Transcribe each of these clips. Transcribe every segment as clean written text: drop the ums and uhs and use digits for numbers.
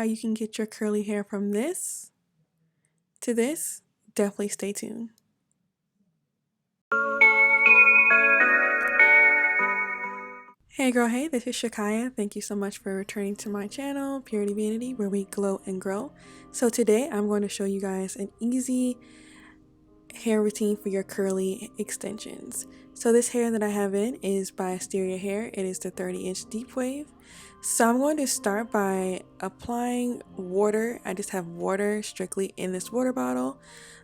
how you can get your curly hair from this to this, definitely stay tuned. Hey girl, hey, this is Shakiya. Thank you so much for returning to my channel, PurityVanity, where we glow and grow. So today I'm going to show you guys an easy hair routine for your curly extensions. So this hair that I have in is by Asteria hair. It is the 30-inch deep wave. So I'm going to start by applying water. I just have water strictly in this water bottle.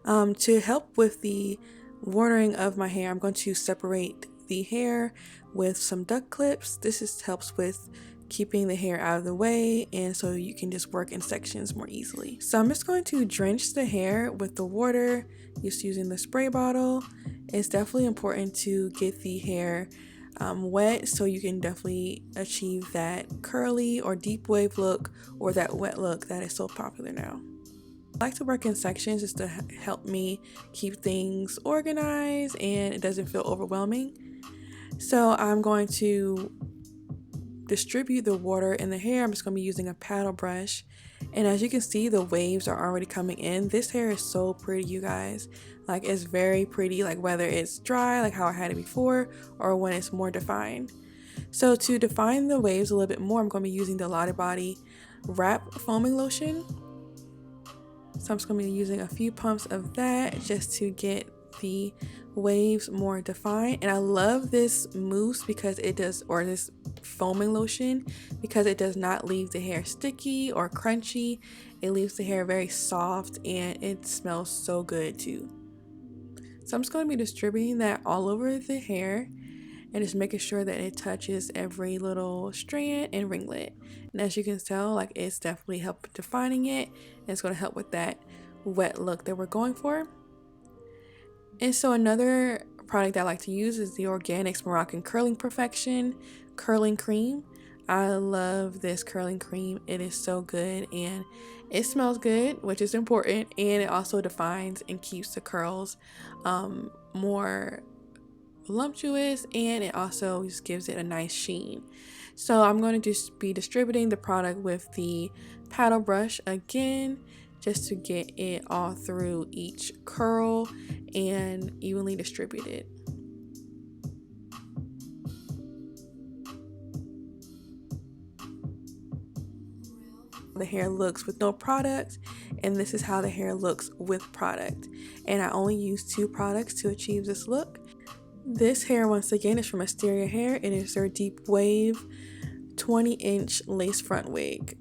To help with the watering of my hair, I'm going to separate the hair with some duck clips. This just helps with keeping the hair out of the way, and so you can just work in sections more easily. So I'm just going to drench the hair with the water, just using the spray bottle. It's definitely important to get the hair wet so you can definitely achieve that curly or deep wave look, or that wet look that is so popular now. I like to work in sections just to help me keep things organized and it doesn't feel overwhelming. So I'm going to distribute the water in the hair. I'm just going to be using a paddle brush, and as you can see, the waves are already coming in. This hair is so pretty, you guys. Like, it's very pretty, like whether it's dry like how I had it before or when it's more defined. So to define the waves a little bit more, I'm going to be using the LOTTA Body Wrap Foaming Lotion. So I'm just going to be using a few pumps of that just to get the waves more defined. And I love this mousse because it does, or this foaming lotion, because it does not leave the hair sticky or crunchy. It leaves the hair very soft and it smells so good too. So I'm just going to be distributing that all over the hair and just making sure that it touches every little strand and ringlet. And as you can tell, like, it's definitely helped defining it, and it's going to help with that wet look that we're going for. And so another product I like to use is the ORGANIX Moroccan Curling Perfection Curling Cream. I love this curling cream. It is so good and it smells good, which is important, and it also defines and keeps the curls more voluptuous, and it also just gives it a nice sheen. So I'm going to just be distributing the product with the paddle brush again, just to get it all through each curl and evenly distributed. The hair looks with no product, and this is how the hair looks with product, and I only use 2 products to achieve this look. This hair, once again, is from Asteria hair. It is their deep wave 20-inch lace front wig.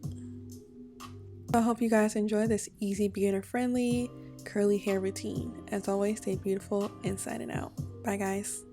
I hope you guys enjoy this easy, beginner friendly curly hair routine. As always, stay beautiful inside and out. Bye guys.